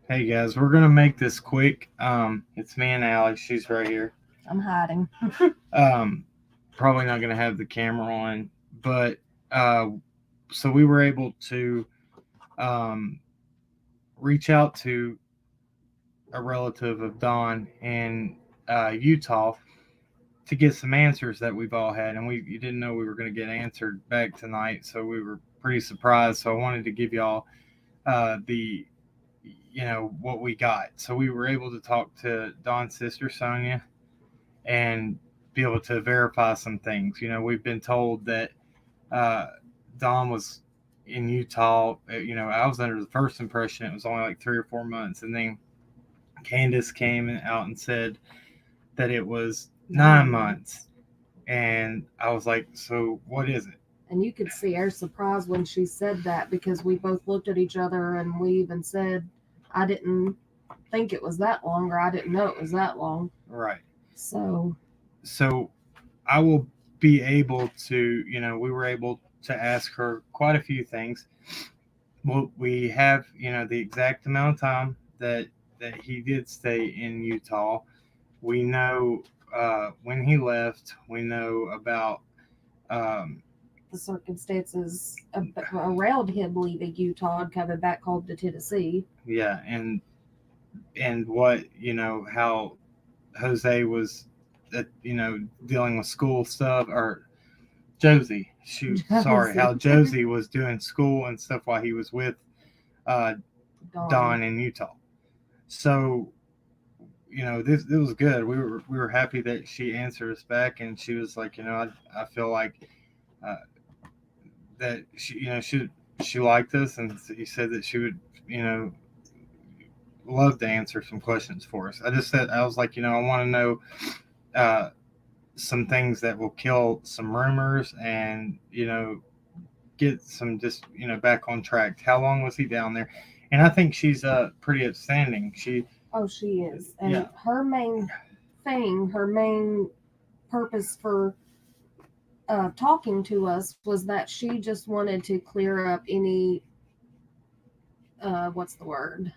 Hey guys, we're gonna make this quick. It's me and Allie. She's right here. I'm hiding. Um, Probably not gonna have the camera on, but uh, so we were able to um, reach out to a relative of Don in Utah to get some answers that we've all had, and we you didn't know we were gonna get answered back tonight, so we were pretty surprised. So I wanted to give y'all the what we got. So we were able to talk to Don's sister Sonia and be able to verify some things. We've been told that uh, Don was in Utah. I was under the first impression it was only like 3 or 4 months, and then Candace came out and said that it was 9 months, and I was like, "So what is it?" And you could see our surprise when she said that because we both looked at each other and we even said, I didn't think it was that long or I didn't know it was that long. Right. So, So I will be able to, we were able to ask her quite a few things. Well, we have, the exact amount of time that he did stay in Utah. We know when he left. We know about um, the circumstances around him leaving Utah and coming back home to Tennessee. yeah, and what how Jose was, dealing with school stuff, or Josie. Shoot, sorry, how Josie was doing school and stuff while he was with uh, Dawn. Don in Utah. So this was good. We were happy that she answered us back, and she was like, I feel like uh, that she liked us, and he said that she would you know love to answer some questions for us. I was like, I want to know uh, some things that will kill some rumors, and get some just back on track. How long was he down there? And I think she's pretty outstanding. Oh, she is. And Yeah, her main thing, her main purpose for talking to us was that she just wanted to clear up any, what's the word?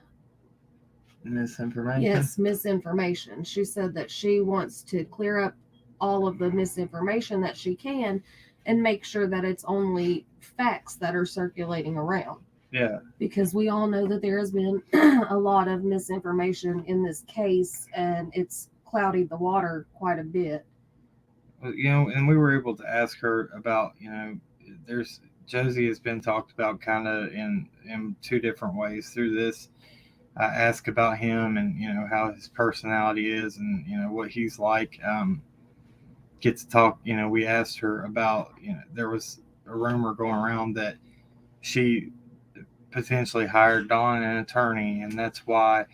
misinformation. Yes, misinformation. She said that she wants to clear up all of the misinformation that she can and make sure that it's only facts that are circulating around. Yeah. Because we all know that there has been a lot of misinformation in this case and it's clouded the water quite a bit. And we were able to ask her about, there's Josie has been talked about kind of in two different ways through this. I ask about him and how his personality is, and what he's like. Get to talk. We asked her about, there was a rumor going around that she potentially hired Don an attorney, and that's why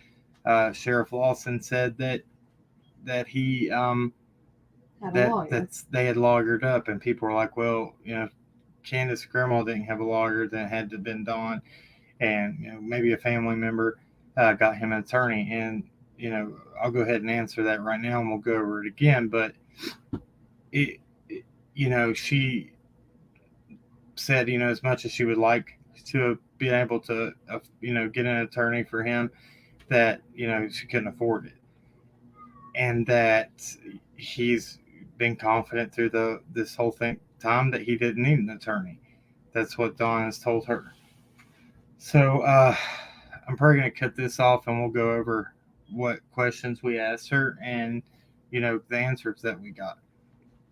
Sheriff Lawson said that he Had a lawyer. that's they had lawyered up, and people were like, well, Candace Grandma didn't have a lawyer, then it had to have been Don, and maybe a family member got him an attorney, and you know I'll go ahead and answer that right now, and we'll go over it again. But it she said, as much as she would like to be able to get an attorney for him, that she couldn't afford it, and that he's been confident through this whole thing time that he didn't need an attorney. That's what Dawn has told her. So I'm probably going to cut this off, and we'll go over what questions we asked her, and the answers that we got.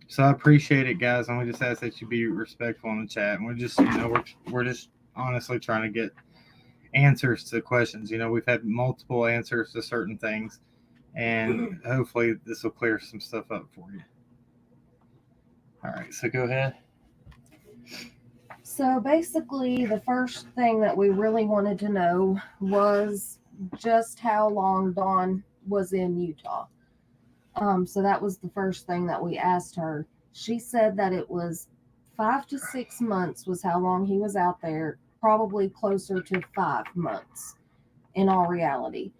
So I appreciate it, guys, and we just ask that you be respectful in the chat. And we're just we're just honestly trying to get answers to questions. We've had multiple answers to certain things, and hopefully this will clear some stuff up for you. All right, so go ahead. So basically, the first thing that we really wanted to know was just how long Dawn was in Utah. So that was the first thing that we asked her. She said that it was 5 to 6 months was how long he was out there, probably closer to 5 months in all reality.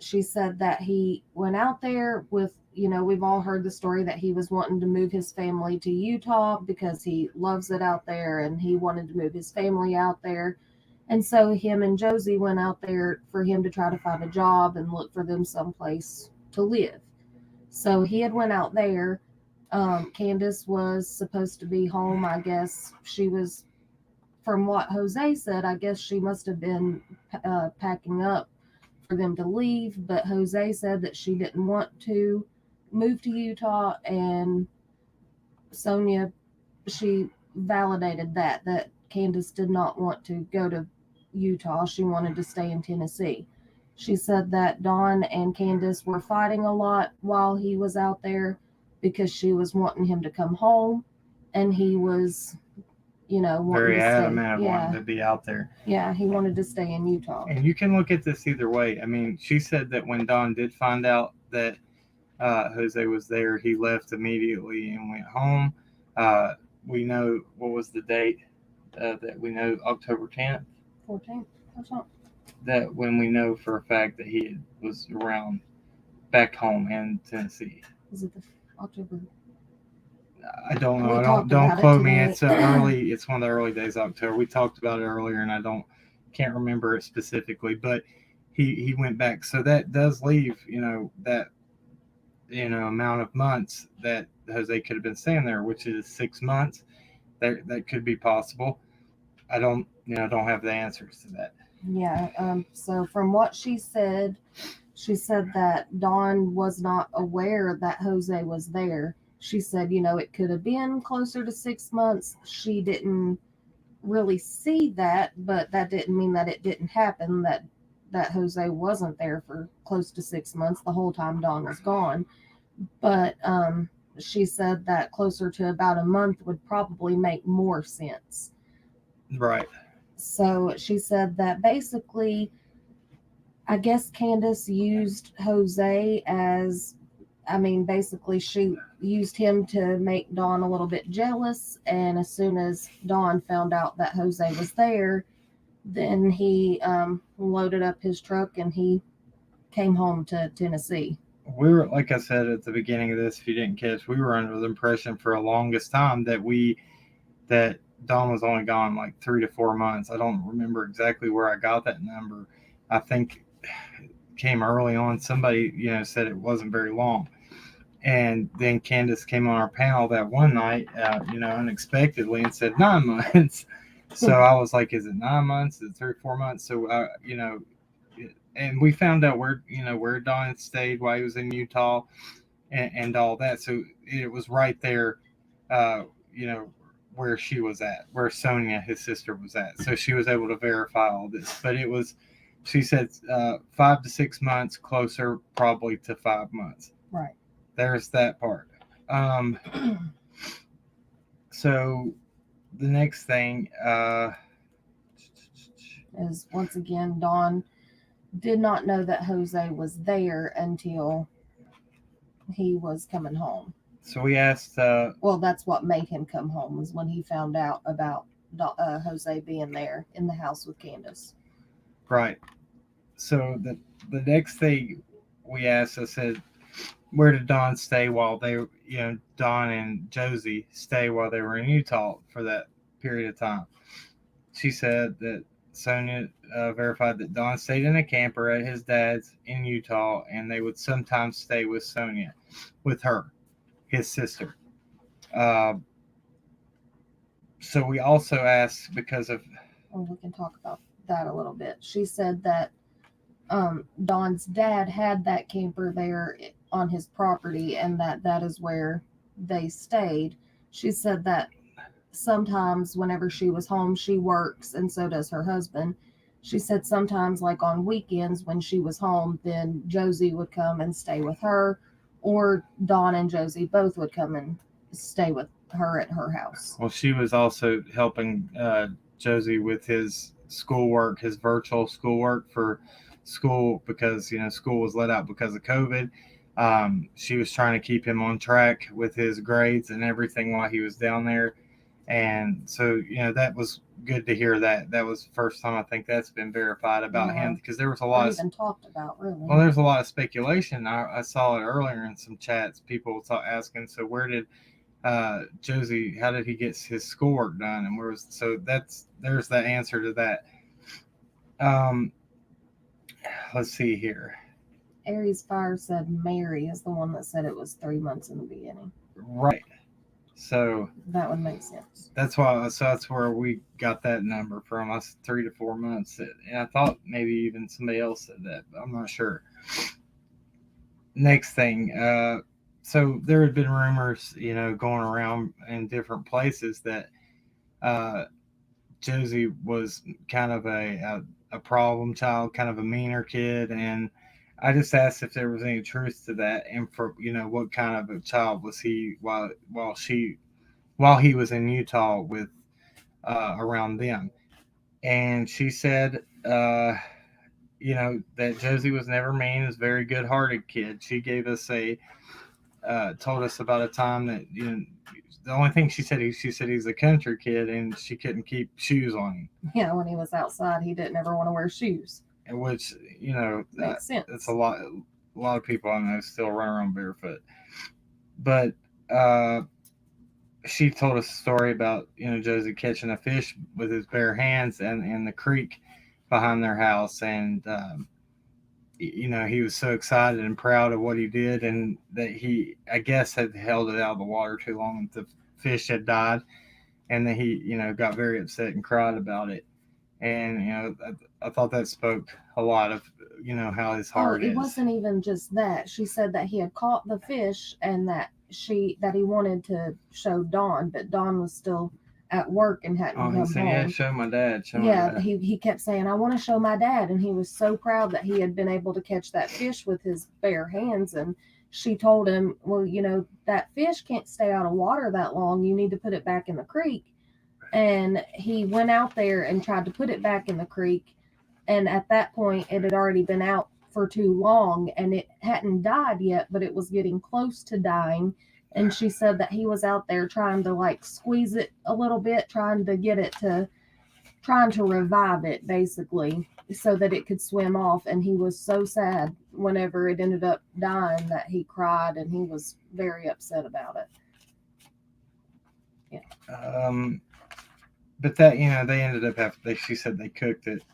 She said that he went out there with, we've all heard the story that he was wanting to move his family to Utah because he loves it out there and he wanted to move his family out there. And so him and Josie went out there for him to try to find a job and look for them someplace to live. So he had went out there. Candace was supposed to be home. I guess she was, from what Jose said, I guess she must have been packing up for them to leave. But Jose said that she didn't want to move to Utah, and Sonia, she validated that Candace did not want to go to Utah. She wanted to stay in Tennessee. She said that Dawn and Candace were fighting a lot while he was out there because she was wanting him to come home, and he was, wanting Very to adamant stay. of wanting to be out there. Yeah, he wanted to stay in Utah. And you can look at this either way. I mean, she said that when Dawn did find out that Jose was there, he left immediately and went home. We know, what was the date that we know? October 10th? 14th or something. That when we know for a fact that he was around back home in Tennessee. Is it the October? I don't know. Don't quote me. It's early. It's one of the early days of October. We talked about it earlier, and I can't remember it specifically. But he went back, so that does leave that amount of months that Jose could have been staying there, which is 6 months. That could be possible. I don't have the answers to that. Yeah. So from what she said that Dawn was not aware that Jose was there. She said, it could have been closer to 6 months. She didn't really see that, but that didn't mean that it didn't happen, that Jose wasn't there for close to 6 months the whole time Dawn was gone. But she said that closer to about a month would probably make more sense. Right. So she said that basically, I guess Candace used Jose as, basically she used him to make Dawn a little bit jealous. And as soon as Dawn found out that Jose was there, then he loaded up his truck and he came home to Tennessee. We were, like I said at the beginning of this, if you didn't catch, we were under the impression for the longest time that Dawn was only gone like 3 to 4 months. I don't remember exactly where I got that number. I think it came early on. Somebody, said it wasn't very long. And then Candace came on our panel that one night, unexpectedly, and said 9 months. So I was like, is it 9 months? Is it 3 or 4 months? So, and we found out where Don stayed while he was in Utah and all that. So it was right there, where she was at, where Sonia, his sister, was at. So she was able to verify all this. But it was, she said, 5 to 6 months, closer probably to 5 months. Right. There's that part. So the next thing is, once again, Dawn did not know that Jose was there until he was coming home. So we asked. Well, that's what made him come home, was when he found out about Jose being there in the house with Candace. Right. So the next thing we asked, I said, where did Dawn stay while they, Dawn and Josie stay while they were in Utah for that period of time? She said that Sonia verified that Dawn stayed in a camper at his dad's in Utah, and they would sometimes stay with Sonia, with her, his sister. So we also asked because of... Well, we can talk about that a little bit. She said that Dawn's dad had that camper there on his property, and that is where they stayed. She said that sometimes whenever she was home, she works, and so does her husband. She said sometimes, like on weekends when she was home, then Josie would come and stay with her, or Dawn and Josie both would come and stay with her at her house. Well, she was also helping Josie with his schoolwork, his virtual schoolwork for school, because school was let out because of COVID. She was trying to keep him on track with his grades and everything while he was down there. And so, that was good to hear. That was the first time I think that's been verified about him, because there was a lot even talked about, really. Well, there's a lot of speculation. I saw it earlier in some chats. People asking, so where did Josie, how did he get his schoolwork done? And there's that answer to that. Um, let's see here. Aries Fire said Mary is the one that said it was 3 months in the beginning. Right. So That would make sense. that's why. So that's where we got that number from. Us 3 to 4 months. And I thought maybe even somebody else said that, but I'm not sure. Next thing. So there had been rumors, going around in different places that uh, Josie was kind of a problem child, kind of a meaner kid, and I just asked if there was any truth to that, and for what kind of a child was he while he was in Utah with around them, and she said, that Josie was never mean, was a very good-hearted kid. She gave us told us about a time that the only thing she said he's a country kid and she couldn't keep shoes on him. Yeah, when he was outside, he didn't ever want to wear shoes. And which Makes sense. it's a lot of people I know still run around barefoot. But uh, she told us a story about Josie catching a fish with his bare hands and in the creek behind their house, and he was so excited and proud of what he did, and that he, I guess, had held it out of the water too long. The fish had died, and that he, got very upset and cried about it. And I thought that spoke a lot of how his heart it is. wasn't even just that. She said that he had caught the fish and that he wanted to show Dawn, but Dawn was still at work and hadn't come He said, home. "Yeah, show my dad." He kept saying, "I want to show my dad," and he was so proud that he had been able to catch that fish with his bare hands. And she told him, "Well, that fish can't stay out of water that long. You need to put it back in the creek." And he went out there and tried to put it back in the creek, and at that point it had already been out for too long, and it hadn't died yet, but it was getting close to dying. And she said that he was out there trying to like squeeze it a little bit, trying to revive it basically so that it could swim off. And he was so sad whenever it ended up dying that he cried, and he was very upset about it. But that they ended up having. She said they cooked it,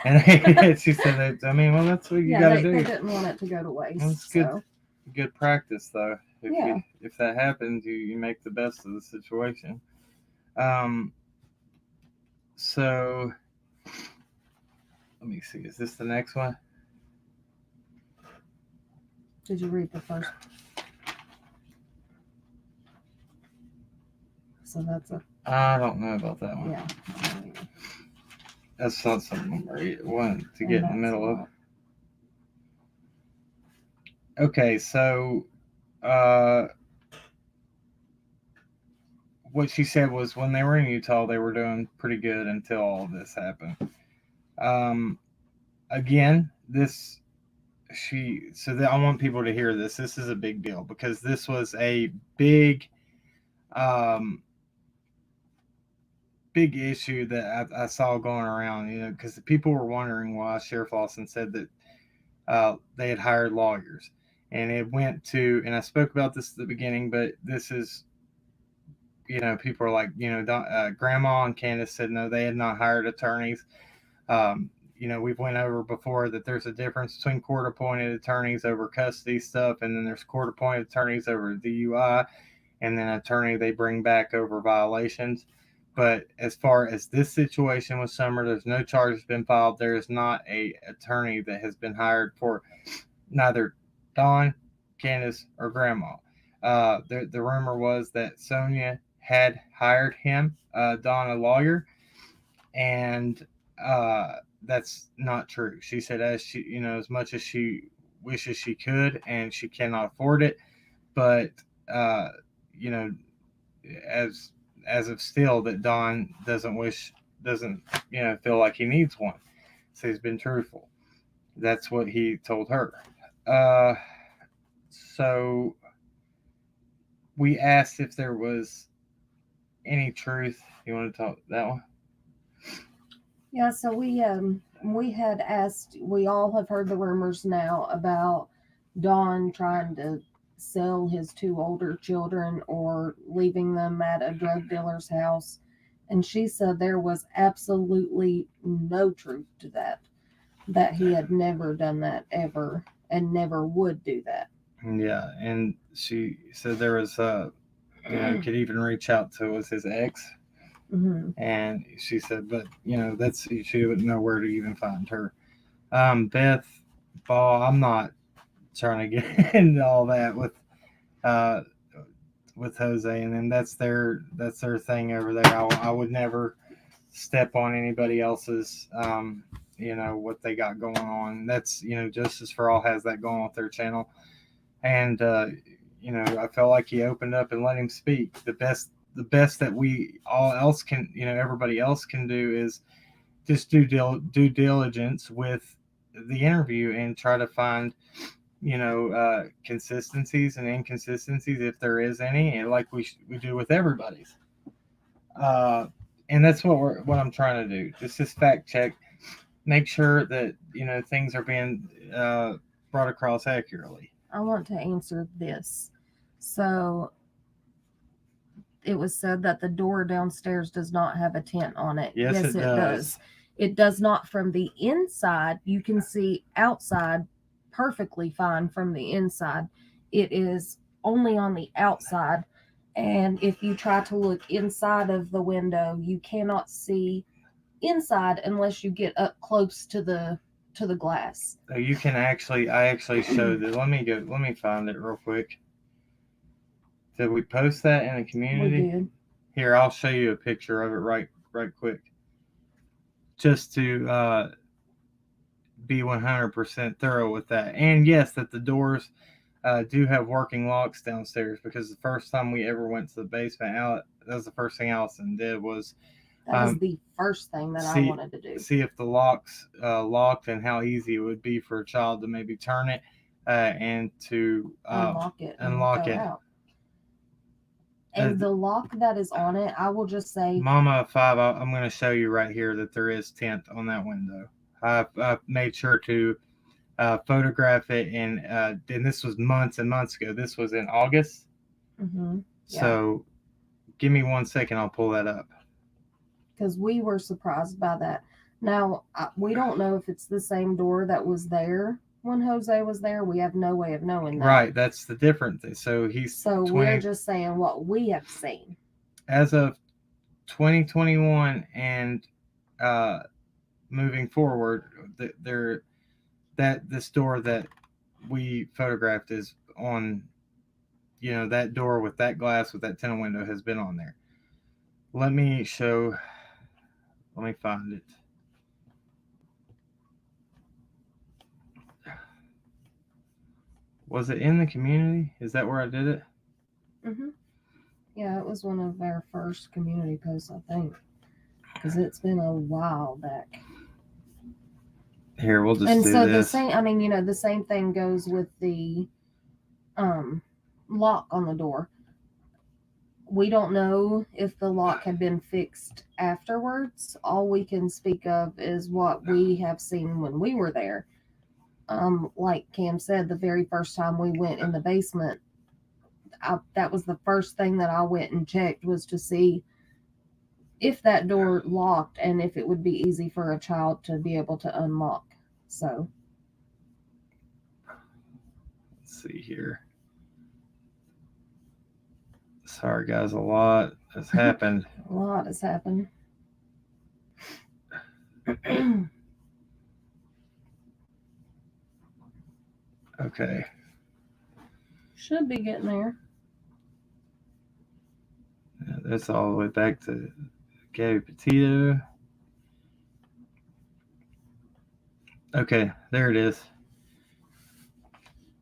and she said, well, that's what you got to do. They didn't want it to go to waste. That's good practice, though. If that happens, you make the best of the situation. So let me see. Is this the next one? Did you read the first? So that's I don't know about that one. Yeah. That's not something I wanted to get in the middle of. Okay, so what she said was when they were in Utah, they were doing pretty good until all of this happened. Again, I want people to hear this. This is a big deal because this was a big issue that I saw going around, because the people were wondering why Sheriff Lawson said that they had hired lawyers. And it went to, and I spoke about this at the beginning, but this is, people are like, Grandma and Candace said no, they had not hired attorneys. We've went over before that there's a difference between court-appointed attorneys over custody stuff, and then there's court-appointed attorneys over DUI, and then attorney they bring back over violations. But as far as this situation with Summer, there's no charges been filed. There is not a attorney that has been hired for neither Dawn, Candace, or Grandma. The rumor was that Sonia had hired him, Dawn, a lawyer, and that's not true. She said as much as she wishes she could, and she cannot afford it, but as of still, that Don doesn't feel like he needs one. So he's been truthful. That's what he told her. So we asked if there was any truth. You want to talk that one? Yeah, so we had asked, we all have heard the rumors now about Don trying to sell his two older children or leaving them at a drug dealer's house. And she said there was absolutely no truth to that he had never done that ever and never would do that. Yeah, and she said there was could even reach out to was his ex, and she said, but that's she wouldn't know where to even find her. Beth Ball, I'm not trying to get into all that uh with Jose, and then that's their thing over there. I would never step on anybody else's what they got going on. That's Justice for All has that going with their channel, and I felt like he opened up and let him speak. The best that we all else can everybody else can do is just do due diligence with the interview and try to find consistencies and inconsistencies if there is any, and like we do with everybody's. And that's what I'm trying to do. Just fact check, make sure that things are being brought across accurately. I want to answer this. So it was said that the door downstairs does not have a tent on it. Yes, it does. It does not from the inside. You can see outside perfectly fine from the inside. It is only on the outside. And if you try to look inside of the window, you cannot see inside unless you get up close to the glass. So you can I actually showed it. Let me find it real quick. Did we post that in the community? We did. Here, I'll show you a picture of it right quick. Just to be 100% thorough with that. And yes, that the doors do have working locks downstairs, because the first time we ever went to the basement, that was the first thing Allison did was that was the first thing that I wanted to do. See if the locks locked and how easy it would be for a child to maybe turn it and to unlock it. Out. And the lock that is on it, I will just say, Mama 5, I'm going to show you right here that there is tint on that window. I've made sure to photograph it, and this was months and months ago. This was in August. Mm-hmm. Yeah. So give me 1 second, I'll pull that up. Because we were surprised by that. Now, we don't know if it's the same door that was there when Jose was there. We have no way of knowing that. Right, that's the difference. So we're just saying what we have seen. As of 2021 and moving forward, this door that we photographed is on, that door with that glass with that tinted window has been on there. Let me find it. Was it in the community? Is that where I did it? Mm-hmm. Yeah, it was one of our first community posts, I think, because it's been a while back. Here, we'll just do this. The same thing goes with the lock on the door. We don't know if the lock had been fixed afterwards. All we can speak of is what we have seen when we were there. Like Cam said, the very first time we went in the basement, that was the first thing that I went and checked, was to see if that door locked and if it would be easy for a child to be able to unlock. So let's see here. Sorry guys, a lot has happened. A lot has happened. Okay. Should be getting there. Yeah, that's all the way back to Gabby Petito. Okay, there it is.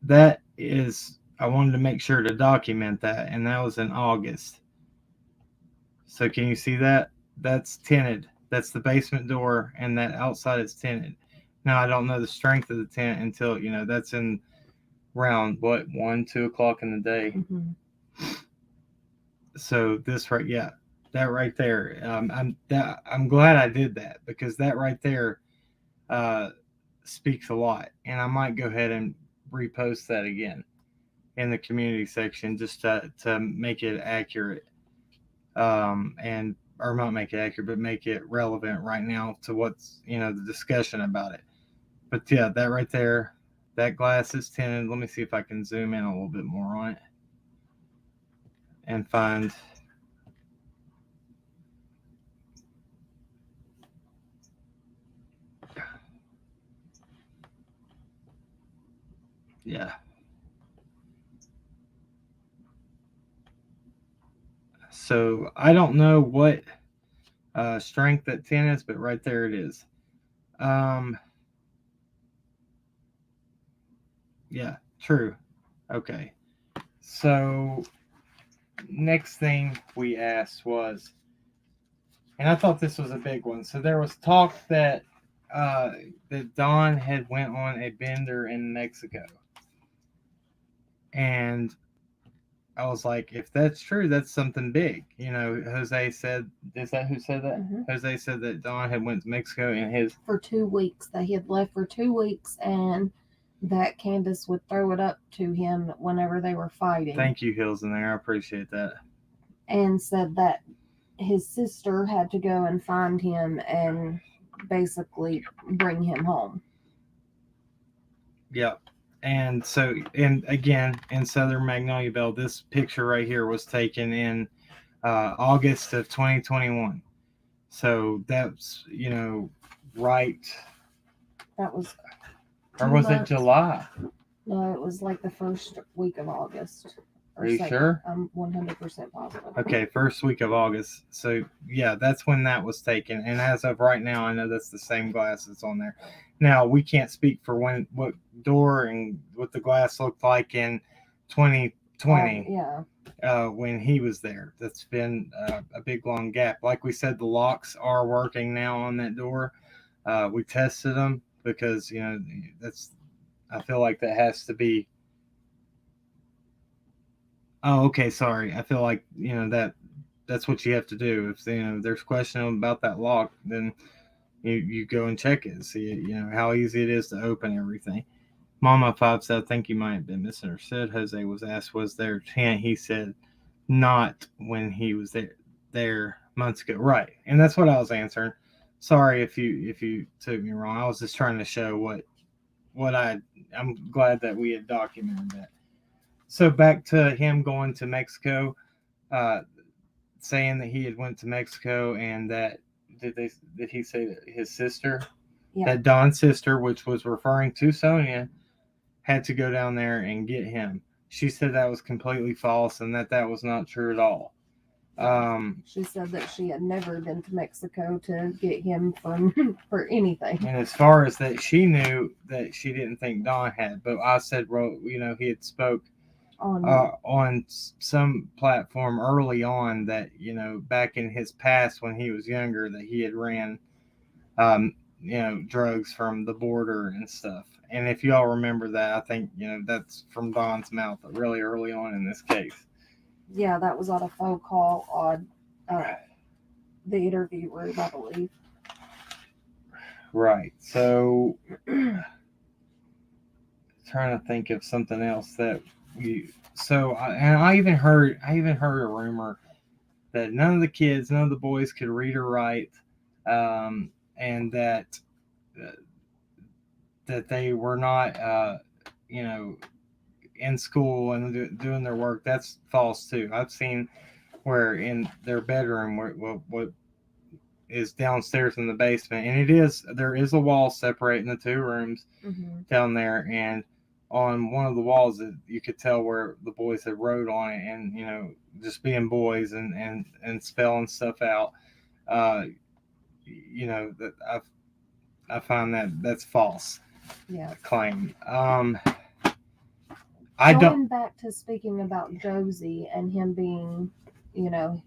That is, I wanted to make sure to document that, and that was in August. So can you see that? That's tinted. That's the basement door, and that outside is tinted. Now, I don't know the strength of the tint until, that's in around, 1, 2 o'clock in the day. Mm-hmm. So that right there. I'm glad I did that, because that right there speaks a lot. And I might go ahead and repost that again in the community section just to make it accurate. And or not make it accurate, but make it relevant right now to what's, the discussion about it. But yeah, that right there, that glass is tinted. Let me see if I can zoom in a little bit more on it and find. Yeah. So I don't know what strength that tin is, but right there it is. Um, yeah, true. Okay. So next thing we asked was, and I thought this was a big one. So there was talk uh, that Don had went on a bender in Mexico, and I was like, if that's true, that's something big. Jose said, is that who said that? Mm-hmm. Jose said that Don had went to Mexico in his For 2 weeks. That he had left for 2 weeks, and that Candace would throw it up to him whenever they were fighting. Thank you, Hills, in there. I appreciate that. And said that his sister had to go and find him and basically bring him home. Yep. And so, and again, in Southern Magnolia Belle, this picture right here was taken in August of 2021. So that's, right. That was. Or was it July? No, it was like the first week of August. Are you sure? I'm 100% positive. Okay, first week of August. So yeah, that's when that was taken. And as of right now, I know that's the same glass that's on there. Now we can't speak for what door and what the glass looked like in 2020. Yeah. When he was there. That's been a big long gap. Like we said, the locks are working now on that door. We tested them because that's. I feel like that has to be. Oh, okay. Sorry. I feel like that's what you have to do. If there's question about that lock, then you go and check it, see how easy it is to open everything. Mama Five said, I think you might have been misunderstood. Jose was asked, was there a chant? He said, not when he was there months ago. Right. And that's what I was answering. Sorry if you took me wrong. I was just trying to show what I'm glad that we had documented that. So back to him going to Mexico, saying that he had went to Mexico and that did he say that his sister, that Don's sister, which was referring to Sonia, had to go down there and get him. She said that was completely false and that was not true at all. She said that she had never been to Mexico to get him for anything. And as far as that, she knew that she didn't think Don had, but I said, well, he had spoke on some platform early on that back in his past when he was younger that he had ran drugs from the border and stuff. And if you all remember that, I think that's from Don's mouth really early on in this case. Yeah, that was on a phone call on the interview room, I believe. Right. So trying to think of something else that I even heard a rumor that none of the boys could read or write, and that they were not in school and doing their work. That's false too. I've seen where in their bedroom what is downstairs in the basement, and there is a wall separating the two rooms down there, and on one of the walls you could tell where the boys had wrote on it, and just being boys and spelling stuff out. That I find that's false. Yeah. Claim. Going back to speaking about Josie and him being,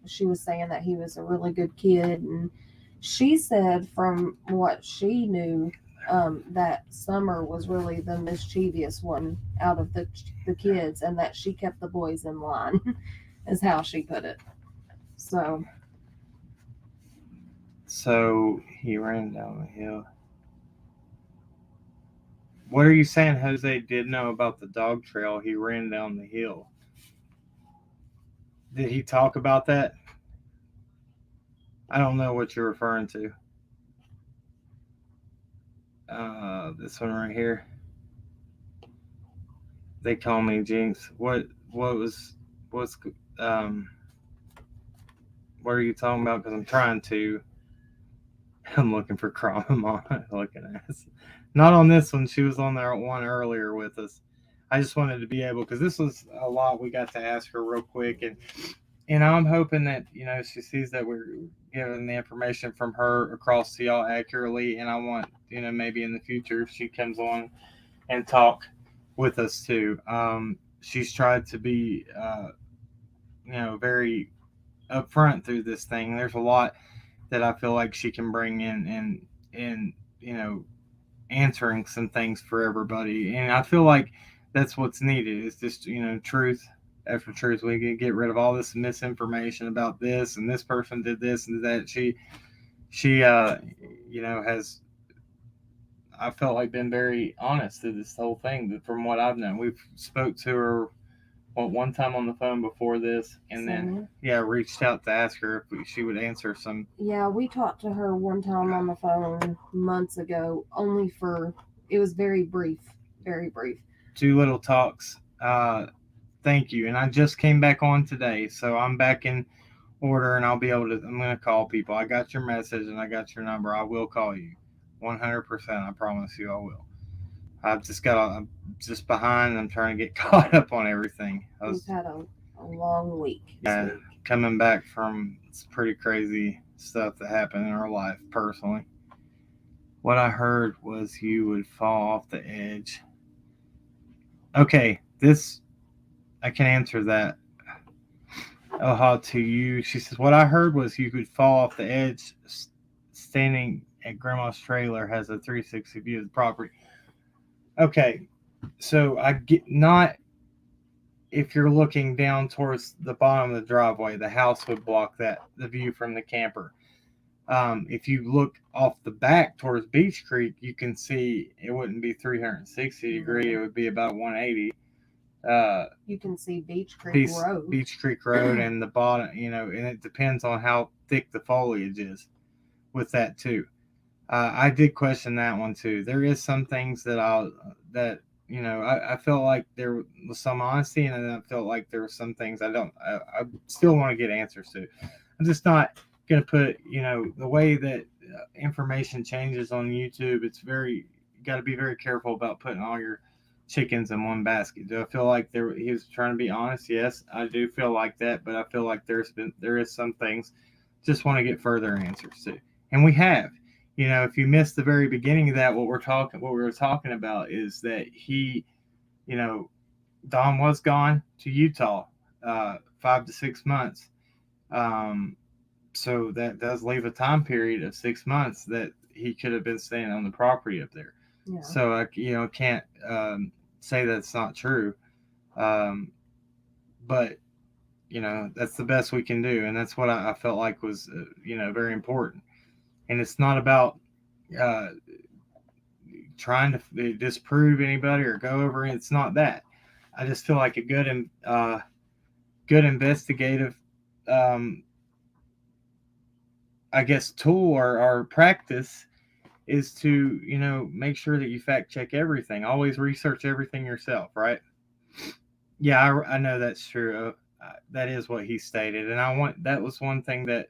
she was saying that he was a really good kid, and she said from what she knew, that Summer was really the mischievous one out of the kids, and that she kept the boys in line, is how she put it. So he ran down the hill. What are you saying Jose did know about the dog trail? He ran down the hill. Did he talk about that? I don't know what you're referring to. This one right here. They call me Jinx. What's um what are you talking about? Because I'm trying to. I'm looking for Krama looking at. Not on this one. She was on there one earlier with us. I just wanted to be able, because this was a lot we got to ask her real quick, and I'm hoping that she sees that we're giving the information from her across to y'all accurately, and I want maybe in the future if she comes on and talk with us too. She's tried to be very upfront through this thing. There's a lot that I feel like she can bring in and answering some things for everybody. And I feel like that's what's needed. It's just truth after truth. We can get rid of all this misinformation about this and this person did this and that. She has, I felt like, been very honest through this whole thing. But from what I've known, we've spoke to her one time on the phone before this, and then reached out to ask her if she would answer some. Yeah, we talked to her one time on the phone months ago, only for, it was very brief, very brief. 2 little talks. Thank you. And I just came back on today, so I'm back in order, and I'm going to call people. I got your message and I got your number. I will call you 100%. I promise you I will. I'm just behind. I'm trying to get caught up on everything. We've had a long week. Yeah, coming back from some pretty crazy stuff that happened in our life personally. What I heard was you would fall off the edge. Okay, I can answer that. Oha to you. She says, what I heard was you could fall off the edge standing at Grandma's trailer has a 360 view of the property. Okay, so I get not if you're looking down towards the bottom of the driveway, the house would block the view from the camper. If you look off the back towards Beach Creek, you can see it wouldn't be 360 degree. It would be about 180. You can see Beach Creek Road. Beach Creek Road and the bottom, and it depends on how thick the foliage is with that too. I did question that one too. There is some things that I felt like there was some honesty, and I felt like there were some things I still want to get answers to. I'm just not going to put, the way that information changes on YouTube, you got to be very careful about putting all your chickens in one basket. Do I feel like he was trying to be honest? Yes, I do feel like that, but I feel like there is some things just want to get further answers to. And we have. If you missed the very beginning of that, what we were talking about is that Don was gone to Utah 5 to 6 months. So that does leave a time period of 6 months that he could have been staying on the property up there. Yeah. So I can't say that's not true. But that's the best we can do, and that's what I felt like was very important. And it's not about trying to disprove anybody or go over it. It's not that. I just feel like a good investigative, tool or practice is to, make sure that you fact check everything. Always research everything yourself, right? Yeah, I know that's true. That is what he stated. And that was one thing that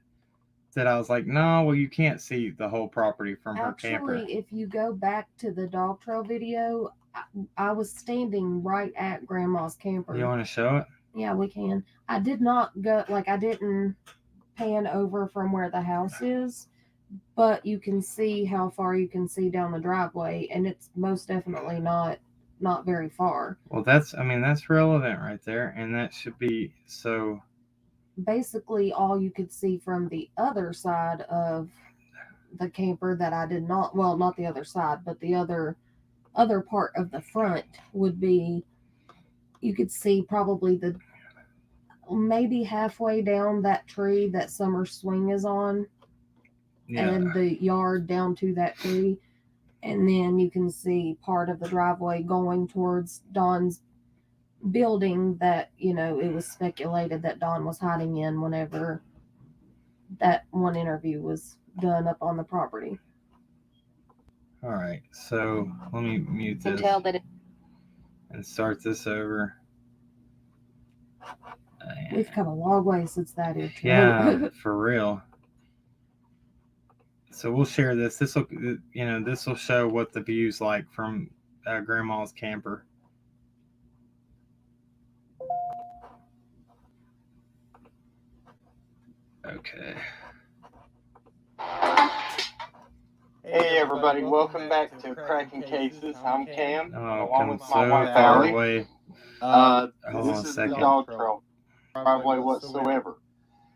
I was like, no, well, you can't see the whole property from her camper. Actually, if you go back to the dog trail video, I was standing right at Grandma's camper. You want to show it? Yeah, we can. I did not go, I didn't pan over from where the house is, but you can see how far you can see down the driveway, and it's most definitely not very far. Well, that's relevant right there, and that should be so. Basically, all you could see from the other side of the camper that I did not, well, not the other side, but the other part of the front would be, you could see probably maybe halfway down that tree that Summer Swing is on, and the yard down to that tree. And then you can see part of the driveway going towards Don's building that, it was speculated that Don was hiding in whenever that one interview was done up on the property. All right, so let me mute You can this tell that and start this over. we've come a long way since that intro. Yeah, for real. So we'll share this. This will show what the view's like from Grandma's camper. Okay. Hey everybody, welcome back to Cracking Cases. I'm Cam, Oh, along with so my wife far Valerie. away. Hold on this a is second. the dog trail, driveway whatsoever.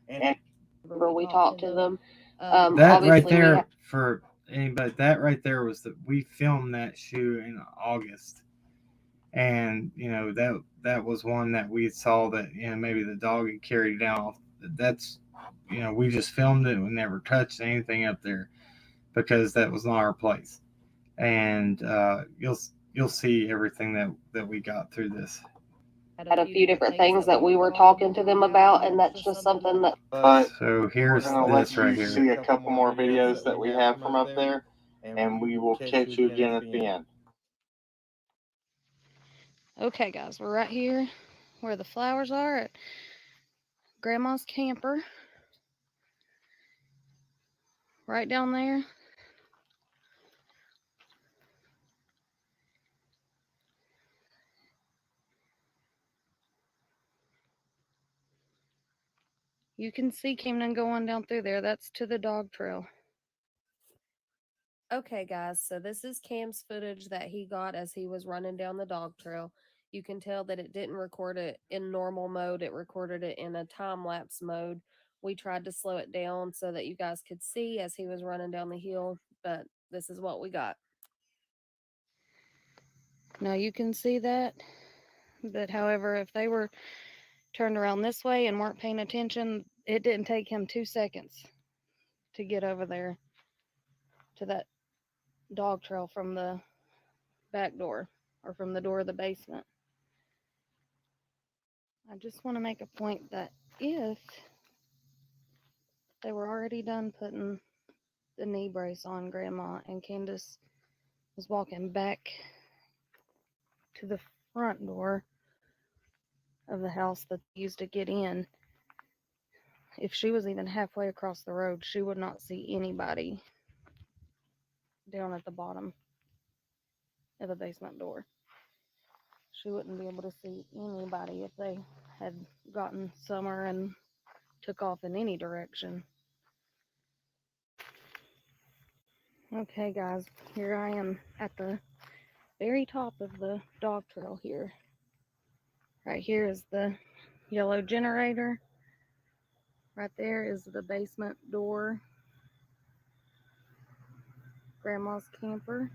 And We talked to them. That right there, for anybody, that right there was we filmed that shoot in August, and that was one that we saw that maybe the dog had carried down. That's we just filmed it. We never touched anything up there because that was not our place, and you'll see everything that we got through this. Had a few different things that we were talking to them about, and that's just something that. But So here's we're gonna let this right you here. see a couple more videos that we have from up there, and we will catch you again at the end. Okay, guys, we're right here where the flowers are at Grandma's camper. Right down there. You can see Camden going down through there. That's to the dog trail. Okay, guys, so this is Cam's footage that he got as he was running down the dog trail. You can tell that it didn't record it in normal mode. It recorded it in a time-lapse mode. We tried to slow it down so that you guys could see as he was running down the hill, but this is what we got. Now you can see that, but however, if they were turned around this way and weren't paying attention, it didn't take him 2 seconds to get over there to that dog trail from the back door or from the door of the basement. I just want to make a point that if they were already done putting the knee brace on Grandma and Candace was walking back to the front door of the house that they used to get in, if she was even halfway across the road, she would not see anybody down at the bottom of the basement door. She wouldn't be able to see anybody if they had gotten somewhere and took off in any direction. Okay, guys, here I am at the very top of the dog trail here. Right here is the yellow generator. Right there is the basement door. Grandma's camper.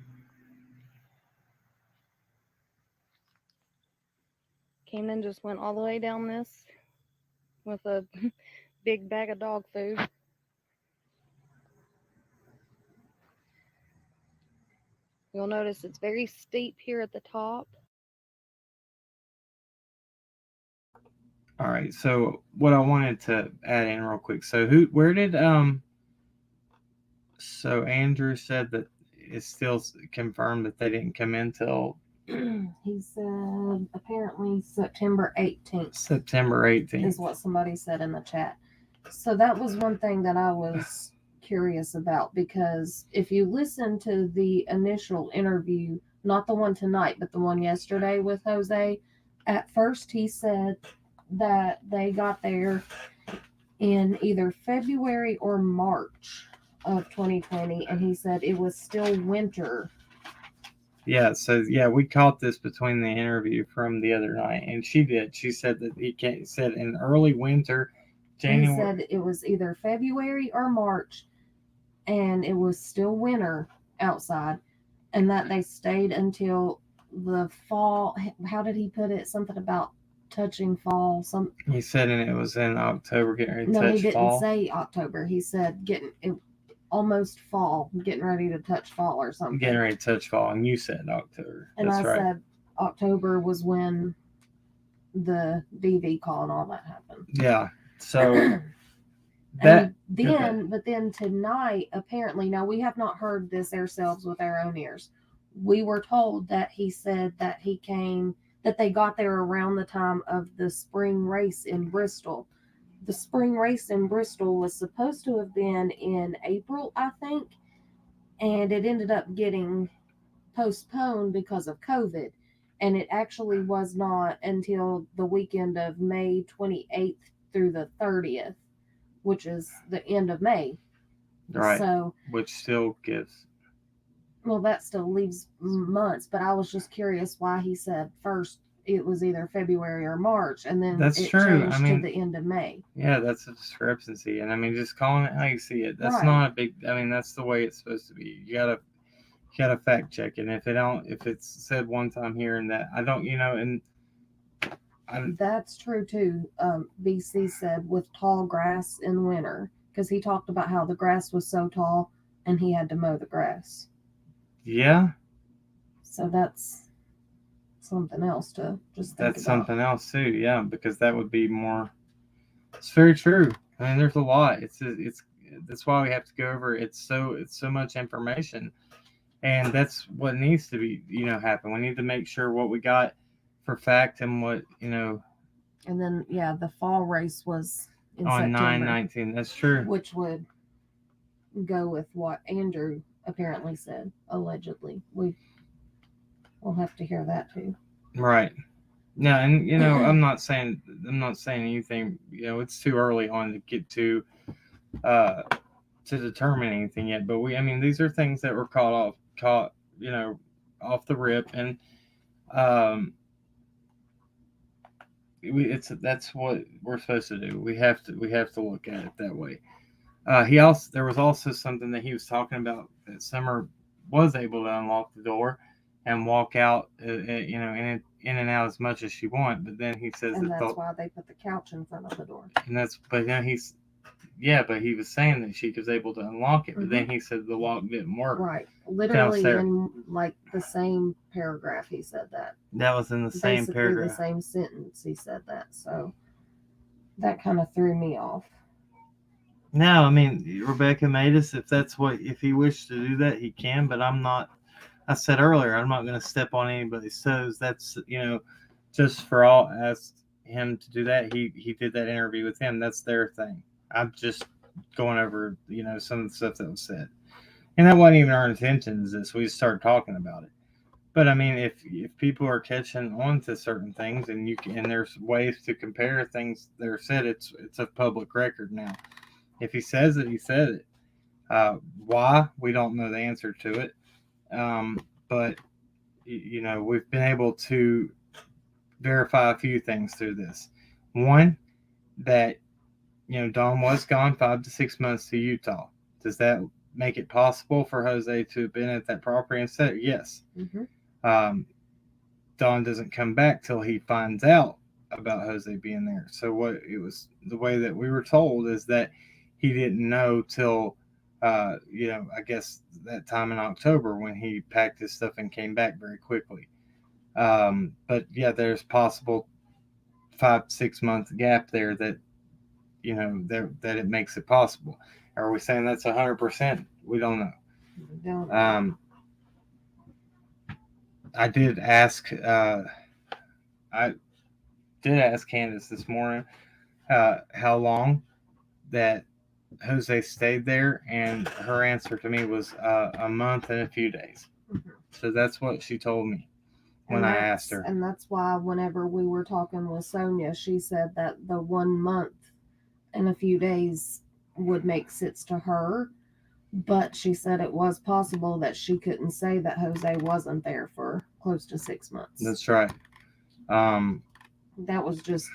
Camden just went all the way down this with a big bag of dog food. You'll notice it's very steep here at the top. All right, so what I wanted to add in real quick. So so Andrew said that it's still confirmed that they didn't come in till He said apparently September 18th. September 18th. Is what somebody said in the chat. So that was one thing that I was curious about, because if you listen to the initial interview, not the one tonight, but the one yesterday with Jose, at first he said that they got there in either February or March of 2020, and he said it was still winter. Yeah, so yeah, we caught this between the interview from the other night, and she said that he said in early winter, January. He said it was either February or March, and it was still winter outside, and that they stayed until the fall. How did he put it? Something about touching fall. He said, and it was in October, getting ready to touch fall. No, he didn't say October. He said getting it almost fall, getting ready to touch fall or something. Getting ready to touch fall, and you said October. And that's right. said October was when the DV call and all that happened. Yeah. So And but then tonight, apparently, now we have not heard this ourselves with our own ears. We were told that he said that that they got there around the time of the spring race in Bristol. The spring race in Bristol was supposed to have been in April, I think, and it ended up getting postponed because of COVID. And it actually was not until the weekend of May 28th through the 30th, which is the end of May. Right. So, which still gives. well, that still leaves months, but I was just curious why he said first it was either February or March, and then That's it true. changed I mean, to the end of May. Yeah, that's a discrepancy. And I mean, just calling it how you see it. That's Right. not a big, I mean, that's the way it's supposed to be. You gotta fact check it. And if it's said one time here and that, I don't, and That's true too. BC said with tall grass in winter, because he talked about how the grass was so tall and he had to mow the grass. yeah, So that's something else to just think that's about. something else too. Yeah, because that would be more. It's very true. I mean, there's a lot. It's that's why we have to go over. It's so much information, and that's what needs to be happen. We need to make sure what we got for fact and what And then the fall race was in on September, 9/19. That's true. which would go with what Andrew apparently said, allegedly. We'll have to hear that too. Right. No, and I'm not saying anything. It's too early on to get to determine anything yet. But I mean, these are things that were caught off the rip, and that's what we're supposed to do. We have to look at it that way. There was also something that he was talking about that Summer was able to unlock the door and walk out, in and out as much as she wanted. But then he says and that's why they put the couch in front of the door. And but he was saying that she was able to unlock it. But then he said the lock didn't work. Right, literally in like the same paragraph he said that. That was in the same paragraph. The same sentence he said that. So that kind of threw me off. No, I mean, Rebecca made us. If he wished to do that, he can. But I'm not. I said earlier, I'm not going to step on anybody's toes. That's just for all asked him to do that. He did that interview with him. That's their thing. I'm just going over some of the stuff that was said, and that wasn't even our intentions. We just started talking about it. But I mean, if people are catching on to certain things, and there's ways to compare things that are said, it's a public record now. If he says it, he said it. Why? We don't know the answer to it. But we've been able to verify a few things through this. One, that Dawn was gone 5 to 6 months to Utah. Does that make it possible for Jose to have been at that property and said yes? Mm-hmm. Dawn doesn't come back till he finds out about Jose being there. So the way that we were told is that he didn't know till I guess that time in October when he packed his stuff and came back very quickly. But yeah, there's possible 5-6 month gap there that that it makes it possible. Are we saying that's 100%? We don't know. I did ask Candace this morning how long that Jose stayed there, and her answer to me was a month and a few days. Mm-hmm. So that's what she told me when I asked her. And that's why whenever we were talking with Sonia, she said that the 1 month and a few days would make sense to her. But she said it was possible that she couldn't say that Jose wasn't there for close to 6 months. That's right. That was just,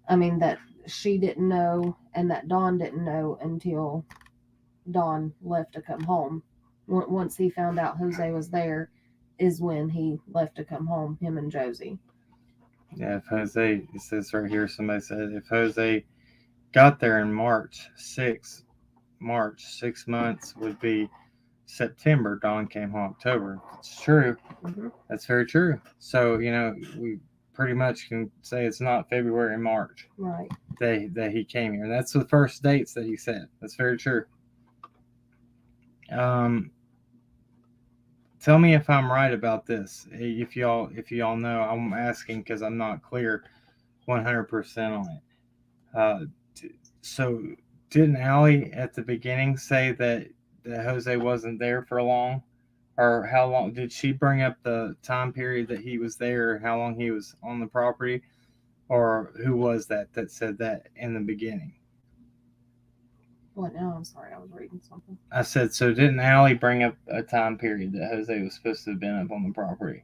that she didn't know and that Dawn didn't know until Dawn left to come home. Once he found out Jose was there is when he left to come home, him and Josie. Yeah, if Jose, it says right here, somebody said if Jose got there in March, 6 months would be September. Dawn came home October. It's true. Mm-hmm. That's very true. So, pretty much can say it's not February, March Right. that he came here. That's the first dates that he said. That's very true. Tell me if I'm right about this. If y'all know, I'm asking because I'm not clear 100% on it. So didn't Allie at the beginning say that Jose wasn't there for long? Or how long did she bring up the time period that he was there, how long he was on the property? Or who was that said that in the beginning? What now? I'm sorry, I was reading something. I said, so didn't Allie bring up a time period that Jose was supposed to have been up on the property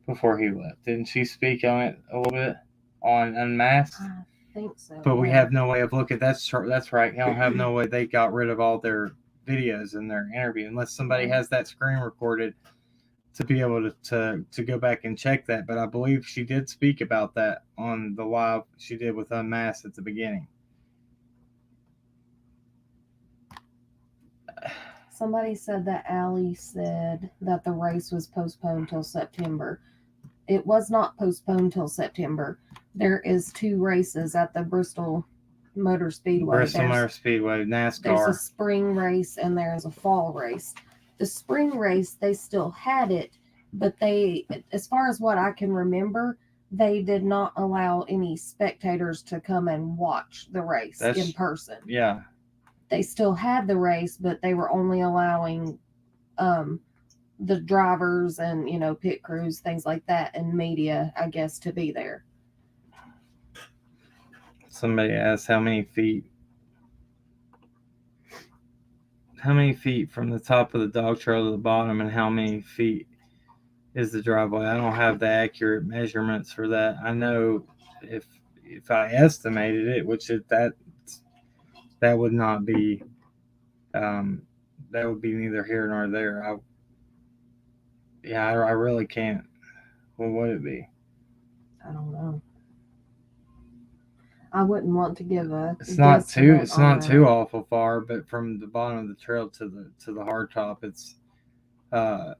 before he left? Didn't she speak on it a little bit on Unmasked? I think so. But we have no way of looking. That's right. I don't have no way. They got rid of all their videos in their interview unless somebody has that screen recorded to be able to go back and check that. But I believe she did speak about that on the live she did with Unmasked at the beginning. Somebody said that Allie said that the race was postponed till September. It was not postponed till September. There is 2 races at the Bristol Motor Speedway. Bristol Motor Speedway, NASCAR. There's a spring race and there's a fall race. The spring race, they still had it, but they, as far as what I can remember, they did not allow any spectators to come and watch the race in person. Yeah. They still had the race, but they were only allowing the drivers and, pit crews, things like that, and media, I guess, to be there. Somebody asked how many feet from the top of the dog trail to the bottom, and how many feet is the driveway? I don't have the accurate measurements for that. I know if I estimated it, which that would not be that would be neither here nor there. I really can't. What would it be? I don't know. I wouldn't want to give a. It's not too awful far, but from the bottom of the trail to the hard top, it's no,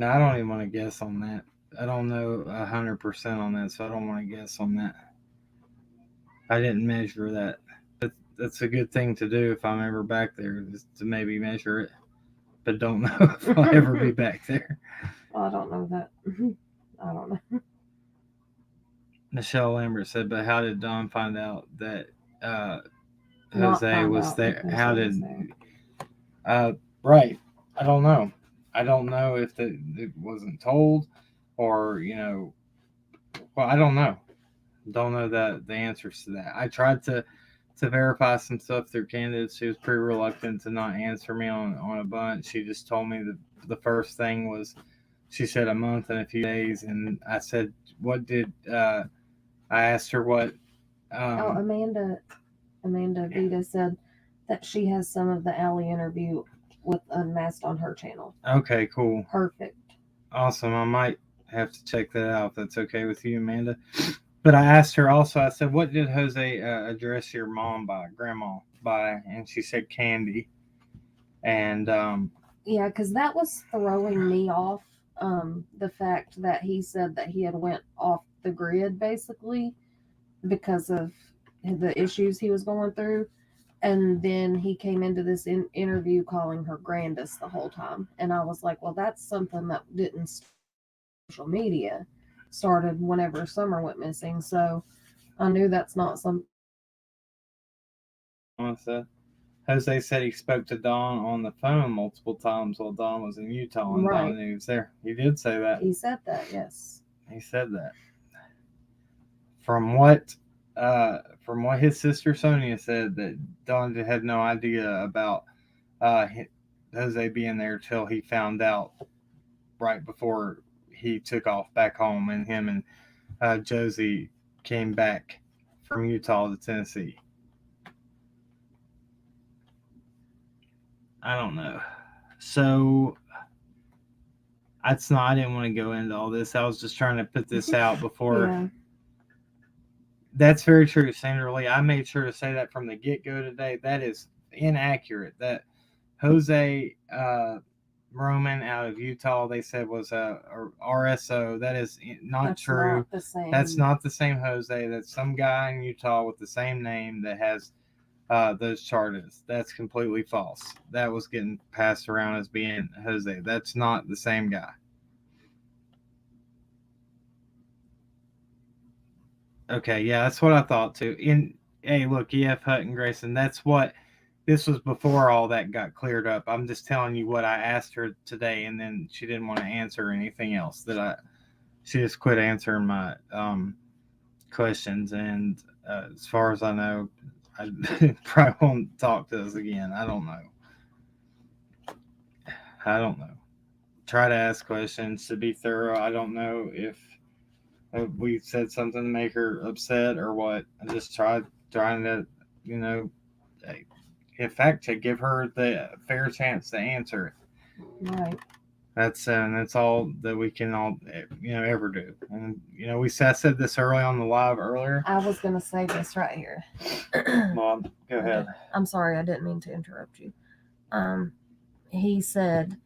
I don't even want to guess on that. I don't know 100% on that, so I don't want to guess on that. I didn't measure that. But that's a good thing to do if I'm ever back there, is to maybe measure it. But don't know if I'll ever be back there. I don't know that. I don't know. Michelle Lambert said, but how did Don find out that Jose was there? How did... right. I don't know. I don't know if it wasn't told, or, well, I don't know. Don't know the answers to that. I tried to verify some stuff through Candace. She was pretty reluctant to not answer me on a bunch. She just told me that the first thing was, she said a month and a few days, and I said, what did I asked her what Amanda Vita said that she has some of the Allie interview with Unmasked on her channel. Okay, cool. Perfect. Awesome. I might have to check that out if that's okay with you, Amanda. But I asked her also, I said, what did Jose address your grandma by? And she said candy. And yeah, because that was throwing me off. The fact that he said that he had went off the grid basically because of the issues he was going through, and then he came into this interview calling her Grandis the whole time, and I was like, well, that's something that didn't start social media, started whenever Summer went missing, so I knew that's not something. Jose said he spoke to Dawn on the phone multiple times while Dawn was in Utah, and Right. Dawn knew he was there. He did say that. He said that, yes. He said that. From what his sister Sonia said, that Dawn had no idea about Jose being there till he found out right before he took off back home, and him and Josie came back from Utah to Tennessee. I don't know. So I didn't want to go into all this. I was just trying to put this out before. Yeah. That's very true, Sandra Lee. I made sure to say that from the get-go today. That is inaccurate. That Jose Roman out of Utah, they said was a RSO. That is not That's true. not the same. That's not the same Jose. That's some guy in Utah with the same name that has those charges. That's completely false. That was getting passed around as being Jose. That's not the same guy. Okay, yeah, that's what I thought too. Hey, look, EF Hutton and Grayson, that's what this was before all that got cleared up. I'm just telling you what I asked her today, and then she didn't want to answer anything else. She just quit answering my questions, and as far as I know, I probably won't talk to us again. I don't know. Try to ask questions to be thorough. I don't know if we said something to make her upset or what. I just trying to, in fact, to give her the fair chance to answer it. Right. That's all that we can all ever do. And I said this early on the live earlier. I was gonna say this right here. Mom, go ahead. I'm sorry, I didn't mean to interrupt you. He said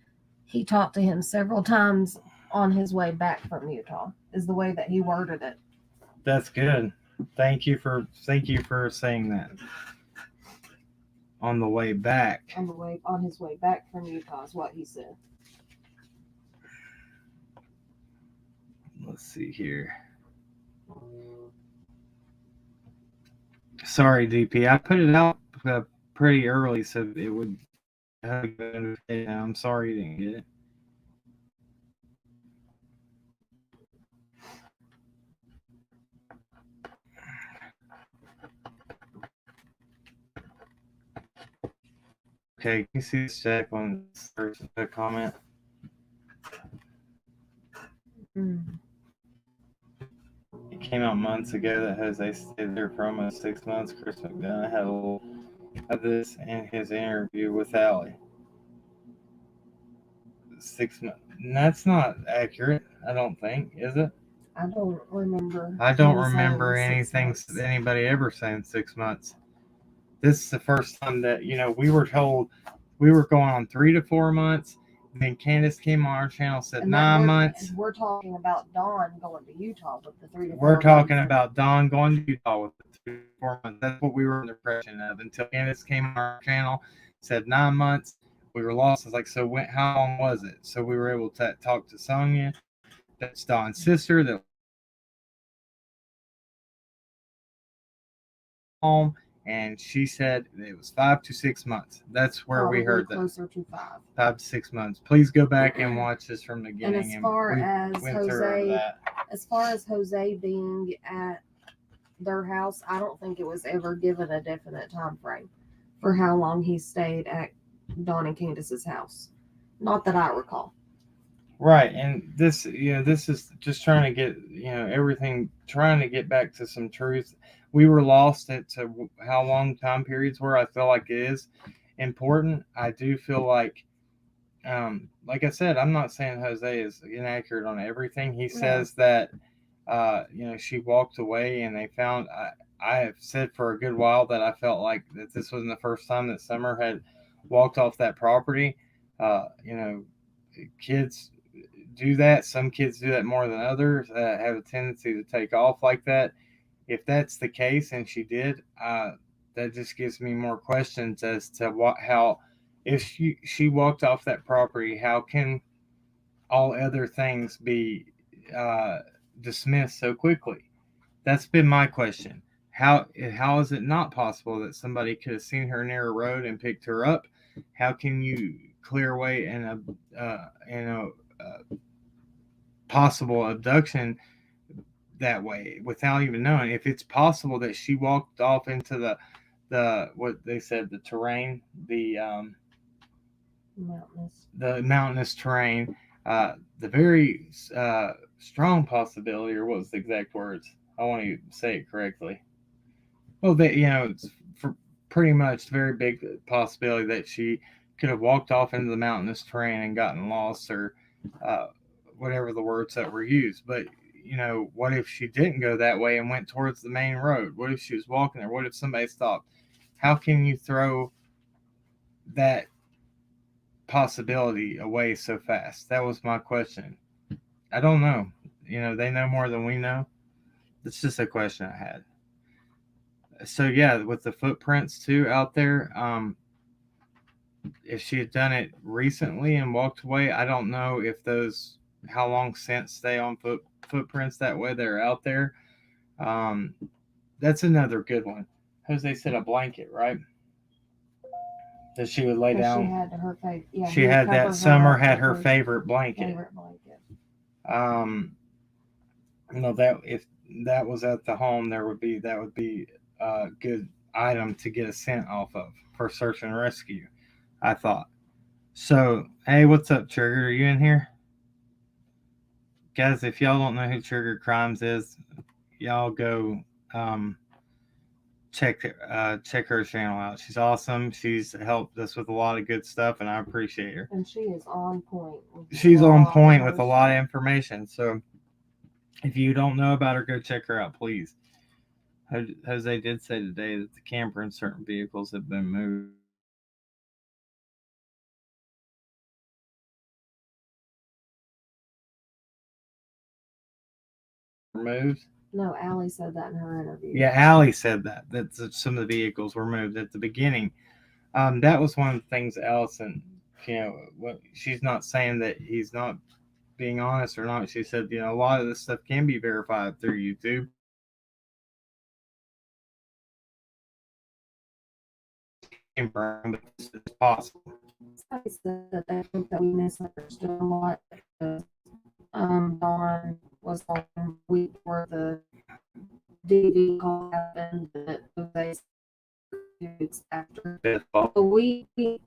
he talked to him several times on his way back from Utah, is the way that he worded it. That's good. Thank you for saying that. On the way back. On his way back from Utah is what he said. Let's see here. Sorry, DP. I put it out pretty early, so it would. I'm sorry you didn't get it. Okay, can you see this Jack on the comment? It came out months ago that Jose stayed there for almost 6 months. Chris McDonough had a little of this in his interview with Allie. 6 months. That's not accurate, I don't think, is it? I don't remember. I don't remember anything anybody ever saying 6 months. This is the first time that, we were told we were going on 3 to 4 months. And then Candace came on our channel, said 9 months. We're talking about Dawn going to Utah with the 3 to 4 We're talking about Dawn going to Utah with the 3 to 4 months. That's what we were in the impression of until Candace came on our channel, said 9 months. We were lost. I was like, so how long was it? So we were able to talk to Sonia. That's Dawn's sister. That home. And she said it was 5 to 6 months. That's where we heard that. Closer to 5 to 6 months. Please go back and watch this from the beginning. And as far as Jose being at their house, I don't think it was ever given a definite time frame for how long he stayed at Dawn and Candace's house. Not that I recall. Right, and this is just trying to get, everything, trying to get back to some truth. We were lost to how long time periods were. I feel like it is important. I do feel like I said, I'm not saying Jose is inaccurate on everything. He says that, she walked away and they found, I have said for a good while that I felt like that this wasn't the first time that Summer had walked off that property. Kids do that. Some kids do that more than others, have a tendency to take off like that. If that's the case, and she did, that just gives me more questions as to how, if she walked off that property, how can all other things be dismissed so quickly? That's been my question. How is it not possible that somebody could have seen her near a road and picked her up? How can you clear away in a possible abduction that way without even knowing? If it's possible that she walked off into the what they said, the terrain, the mountainous terrain, the very strong possibility, or what was the exact words? I want to say it correctly. Well, it's for pretty much very big possibility that she could have walked off into the mountainous terrain and gotten lost, or whatever the words that were used. But what if she didn't go that way and went towards the main road? What if she was walking there? What if somebody stopped? How can you throw that possibility away so fast? That was my question. I don't know. They know more than we know. It's just a question I had. So yeah, with the footprints too out there, if she had done it recently and walked away, I don't know if those how long scents stay on footprints that way they're out there. Um, that's another good one. Jose said a blanket, right? That she would lay Because she down. had her favorite. Yeah, She he had covered that her Summer up had with her favorite blanket. favorite blanket. That if that was at the home, that would be a good item to get a scent off of for search and rescue. I thought. So, hey, what's up, Trigger? Are you in here? Guys, if y'all don't know who Trigger Crimes is, y'all go check her channel out. She's awesome. She's helped us with a lot of good stuff, and I appreciate her. And she is on point. She's on point with a lot of information. So, if you don't know about her, go check her out, please. Jose did say today that the camper and certain vehicles have been moved. Moved. No, Allie said that in her interview. Yeah, Allie said that some of the vehicles were moved at the beginning. That was one of the things Allison, she's not saying that he's not being honest or not. She said, a lot of this stuff can be verified through YouTube. But it's possible. I said that they think that we misunderstood a lot because Dawn was on the week before the DD call happened that they dudes after. So we knew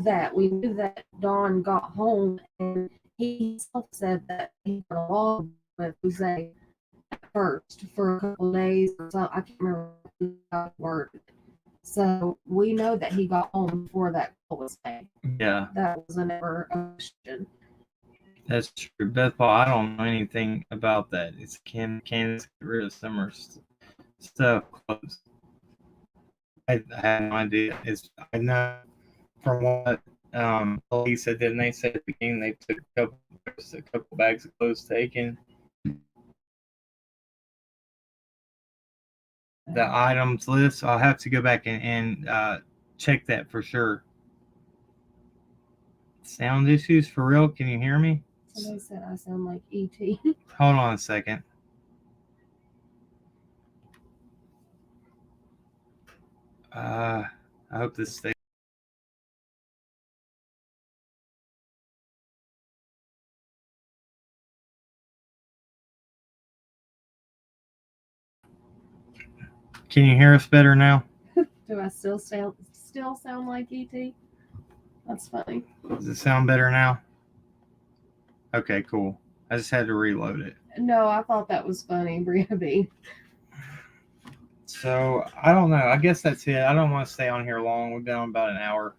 that. We knew that Dawn got home and he himself said that he got along with Jose at first for a couple of days or so. I can't remember the word. So we know that he got home before that call was made. Yeah. That was never a question. That's true. Beth Paul, I don't know anything about that. It's Candace get rid of Summer stuff closed. I had no idea. I know from what police said, didn't they say at the beginning they took a couple bags of clothes taken. The items list, I'll have to go back and check that for sure. Sound issues for real? Can you hear me? Somebody said I sound like E.T. Hold on a second. I hope this stays. Can you hear us better now? Do I still sound like E.T.? That's funny. Does it sound better now? Okay, cool. I just had to reload it. No, I thought that was funny, Brianna B. So I don't know. I guess that's it. I don't want to stay on here long. We've been on about an hour.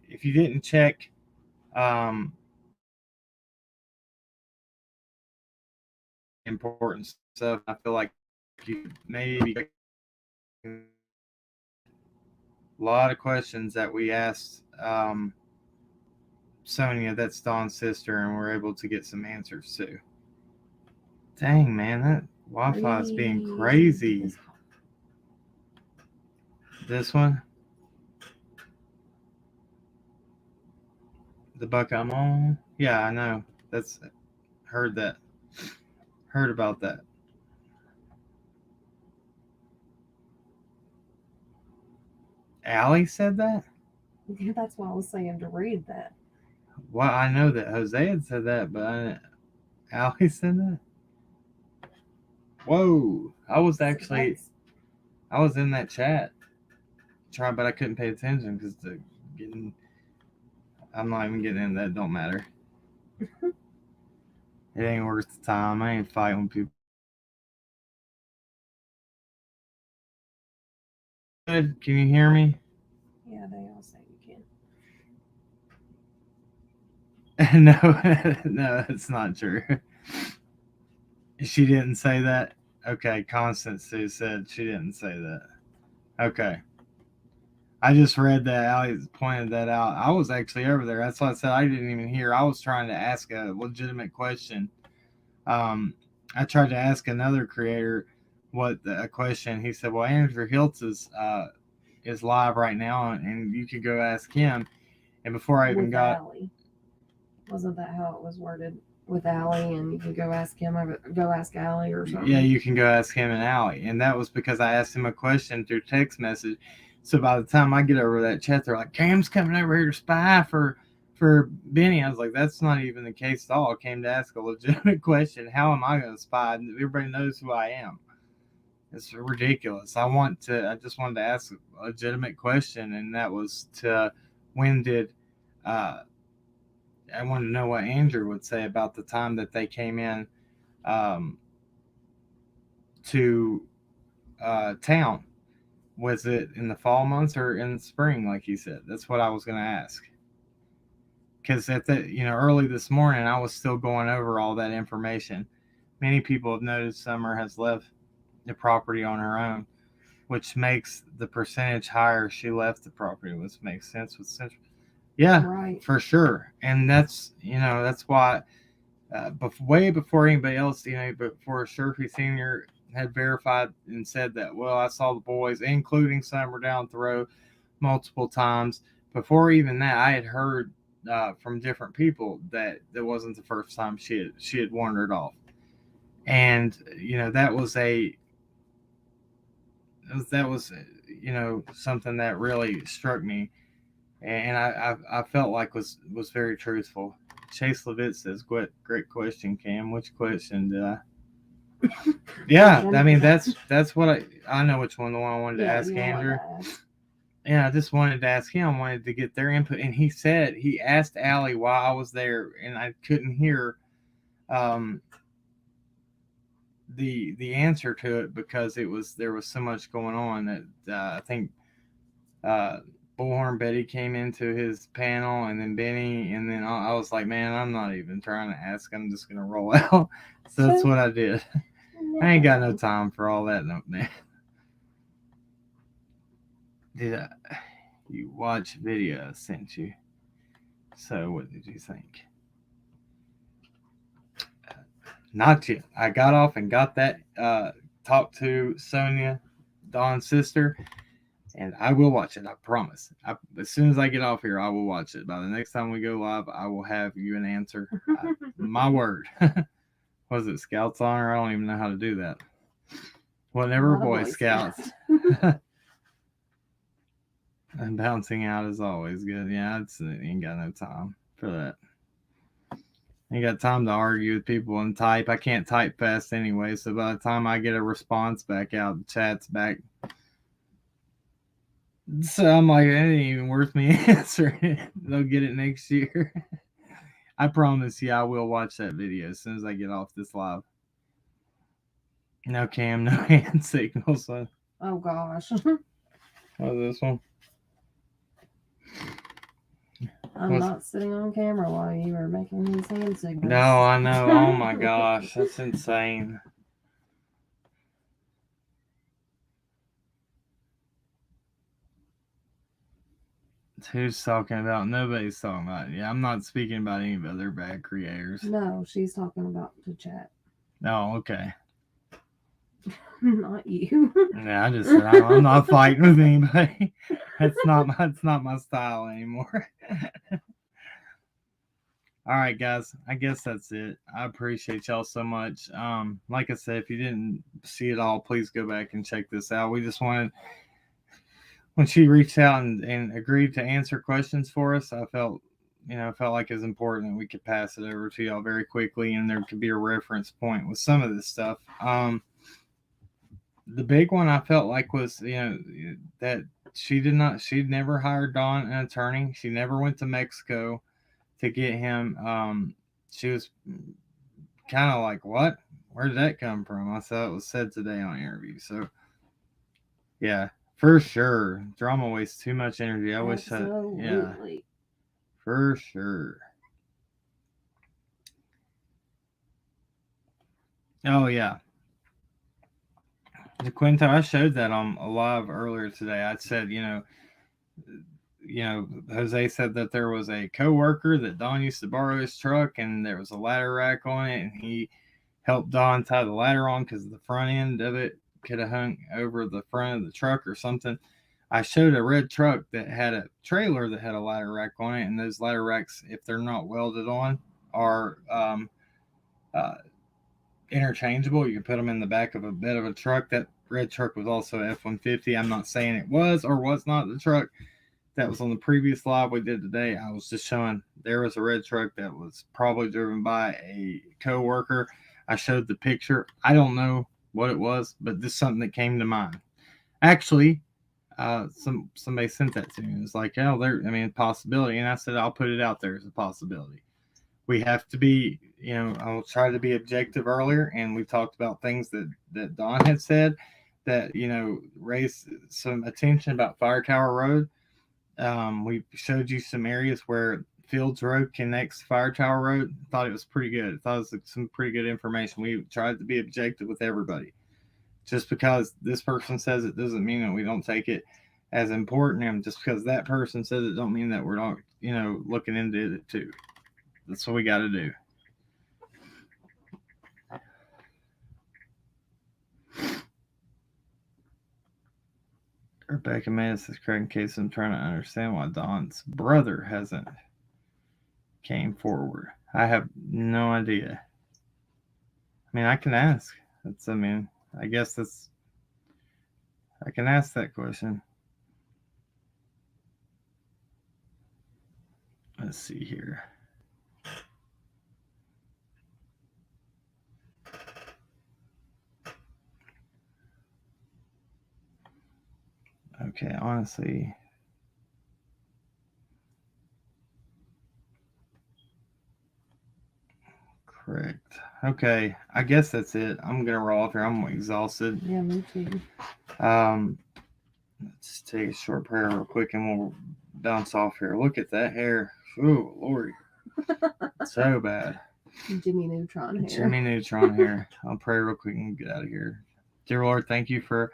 If you didn't check, important stuff, I feel like you maybe a lot of questions that we asked Sonia, that's Dawn's sister, and we're able to get some answers too. Dang, man, that Wi-Fi is being crazy. This one? The buck I'm on? Yeah, I know. Heard about that. Allie said that? Yeah, that's why I was saying to read that. Well, I know that Jose had said that, but Allie said that? Whoa. I was in that chat. But I couldn't pay attention because I'm not even getting into that. Don't matter. It ain't worth the time. I ain't fighting with people. Good. Can you hear me? Yeah, they all say you can. No, it's not true. She didn't say that? Okay, Constance said she didn't say that. Okay. I just read that. Alex pointed that out. I was actually over there. That's why I said I didn't even hear. I was trying to ask a legitimate question. I tried to ask another creator a question. He said, "Well, Andrew Hiltz is live right now, and you could go ask him." And before I even With got, Allie. Wasn't that how it was worded? With Allie, and you can go ask him or go ask Allie or something. yeah, you can go ask him and Allie, and that was because I asked him a question through text message. So by the time I get over that chat, they're like, "Cam's coming over here to spy for Benny." I was like, "That's not even the case at all. I came to ask a legitimate question. How am I going to spy? Everybody knows who I am. It's ridiculous. I just wanted to ask a legitimate question, and that was when did uh, I wanted to know what Andrew would say about the time that they came in um, to town. Was it in the fall months or in the spring, like he said? That's what I was going to ask. Because early this morning, I was still going over all that information. Many people have noticed Summer has left the property on her own, which makes the percentage higher she left the property, which makes sense with Central. Yeah, Right. for sure. And that's why way before anybody else, before Sherfy Sr. had verified and said that, well, I saw the boys, including Summer down the road, multiple times. Before even that, I had heard from different people that wasn't the first time she had wandered off. And, that was something that really struck me. And I felt like was very truthful. Chase Levitt says, "Great question, Cam. Which question did I?" Yeah, I mean that's what I know which one. The one I wanted to ask Andrew. Yeah, I just wanted to ask him. Wanted to get their input, and he said he asked Allie while I was there, and I couldn't hear the answer to it because there was so much going on that I think Bullhorn Betty came into his panel, and then Benny, and then I was like, man, I'm not even trying to ask. I'm just gonna roll out. So that's what I did. I ain't got no time for all that, no, man. Did you watch video I sent you? So what did you think? Not yet. I got off and got that talk to Sonia, Dawn's sister. And I will watch it, I promise. As soon as I get off here, I will watch it. By the next time we go live, I will have you an answer. My word. Was it Scouts Honor? I don't even know how to do that. Whatever, Boy Scouts. And bouncing out is always good. Yeah, ain't got no time for that. Ain't got time to argue with people and type. I can't type fast anyway, so by the time I get a response back out, the chat's back. So I'm like, it ain't even worth me answering it. They'll get it next year. I promise you, I will watch that video as soon as I get off this live. No Cam, no hand signals. So. Oh gosh. What is this one? I'm not sitting on camera while you are making these hand signals. No, I know. Oh my gosh, that's insane. Who's talking about? Nobody's talking about it. Yeah, I'm not speaking about any of other bad creators. No, she's talking about the chat. Oh, okay. Not you. Yeah, I just said I'm not fighting with anybody. That's not my style anymore. All right, guys. I guess that's it. I appreciate y'all so much. Like I said, if you didn't see it all, please go back and check this out. We just wanted, when she reached out and agreed to answer questions for us, I felt like it was important that we could pass it over to y'all very quickly, and there could be a reference point with some of this stuff. The big one I felt like was, that she'd never hired Dawn an attorney. She never went to Mexico to get him. She was kind of like, what? Where did that come from? I saw it was said today on interview. So, yeah, for sure. Drama wastes too much energy. I wish yeah, for sure. Oh, yeah. The Quinto, I showed that on a live earlier today. I said, Jose said that there was a coworker that Don used to borrow his truck, and there was a ladder rack on it, and he helped Don tie the ladder on because the front end of it could have hung over the front of the truck or something. I showed a red truck that had a trailer that had a ladder rack on it, and those ladder racks, if they're not welded on, are uh, interchangeable. You can put them in the back of a bed of a truck. That red truck was also F-150. I'm not saying it was or was not the truck that was on the previous live we did today. I was just showing there was a red truck that was probably driven by a co-worker. I showed the picture. I don't know what it was, but this is something that came to mind. Actually, somebody sent that to me. It's like, possibility. And I said, I'll put it out there as a possibility. We have to be, I'll try to be objective earlier. And we talked about things that Don had said that, raised some attention about Fire Tower Road. We showed you some areas where Fields Road connects Fire Tower Road. Thought it was pretty good. Thought it was some pretty good information. We tried to be objective with everybody. Just because this person says it doesn't mean that we don't take it as important, and just because that person says it don't mean that we're not, looking into it too. That's what we got to do. Rebecca Manis is correct in case I'm trying to understand why Don's brother hasn't came forward. I have no idea. I can ask. I guess I can ask that question. Let's see here. Okay, honestly. Correct. Okay, I guess that's it. I'm gonna roll off here. I'm exhausted. Yeah, me too. Let's take a short prayer real quick and we'll bounce off here. Look at that hair. Ooh, Lord. So bad. Jimmy Neutron hair. Jimmy Neutron hair. I'll pray real quick and get out of here. Dear Lord, thank you for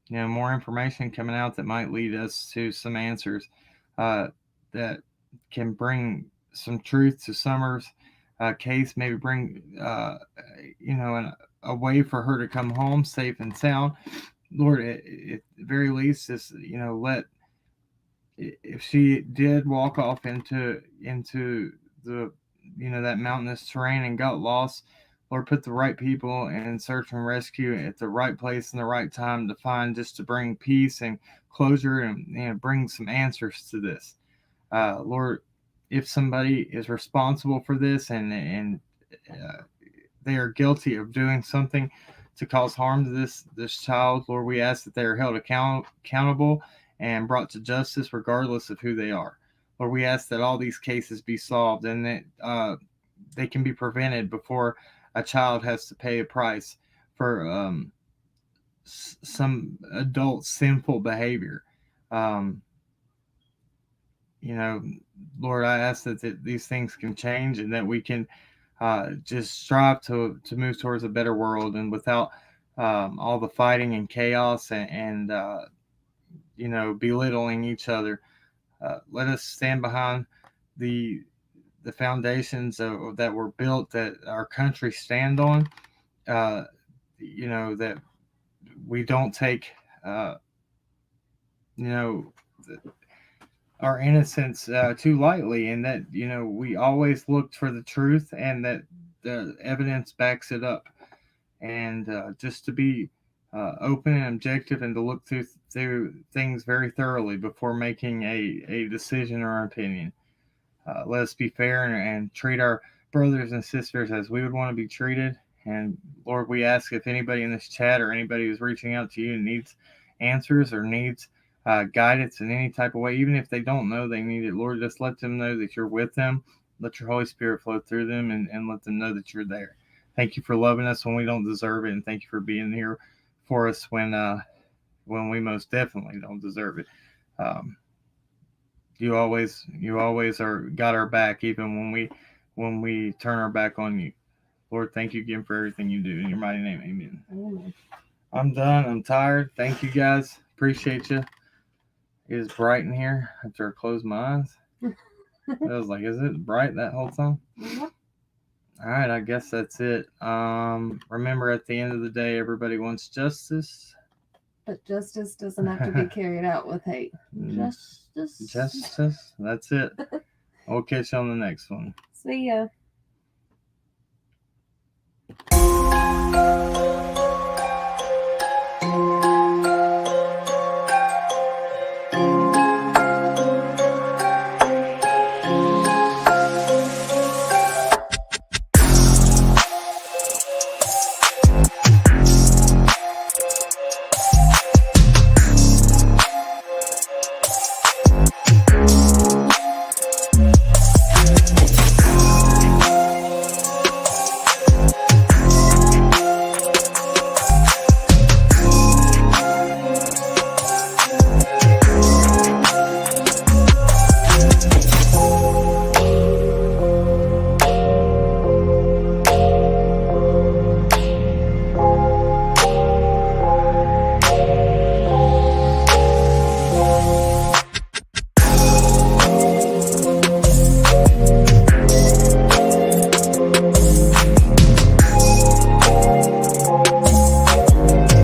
more information coming out that might lead us to some answers that can bring some truth to Summer's case, maybe bring a way for her to come home safe and sound. Lord, at the very least, just let, if she did walk off into the that mountainous terrain and got lost, Lord, put the right people in search and rescue at the right place and the right time to find, just to bring peace and closure and bring some answers to this. Lord, if somebody is responsible for this and they are guilty of doing something to cause harm to this child, Lord, we ask that they are held accountable and brought to justice regardless of who they are. Lord, we ask that all these cases be solved and that they can be prevented before a child has to pay a price for some adult sinful behavior. Lord, I ask that these things can change and that we can just strive to move towards a better world, and without all the fighting and chaos and belittling each other. Let us stand behind the foundations that were built, that our country stand on. That we don't take our innocence too lightly, and that we always looked for the truth and that the evidence backs it up, and just to be open and objective and to look through things very thoroughly before making a decision or opinion. Let us be fair and treat our brothers and sisters as we would want to be treated. And Lord, we ask if anybody in this chat or anybody who's reaching out to you needs answers or needs guidance in any type of way, even if they don't know they need it, Lord, just let them know that you're with them. Let your Holy Spirit flow through them and let them know that you're there. Thank you for loving us when we don't deserve it, and thank you for being here for us when we most definitely don't deserve it. You always are got our back, even when we turn our back on you. Lord, thank you again for everything you do. In your mighty name, amen. Amen. I'm done. I'm tired. Thank you guys. Appreciate you. is bright in here after I closed my eyes. I was like, is it bright that whole time? Mhm. All right, I guess that's it. Remember, at the end of the day, everybody wants justice. But justice doesn't have to be carried out with hate. Justice. Justice. That's it. We'll catch you on the next one. See ya.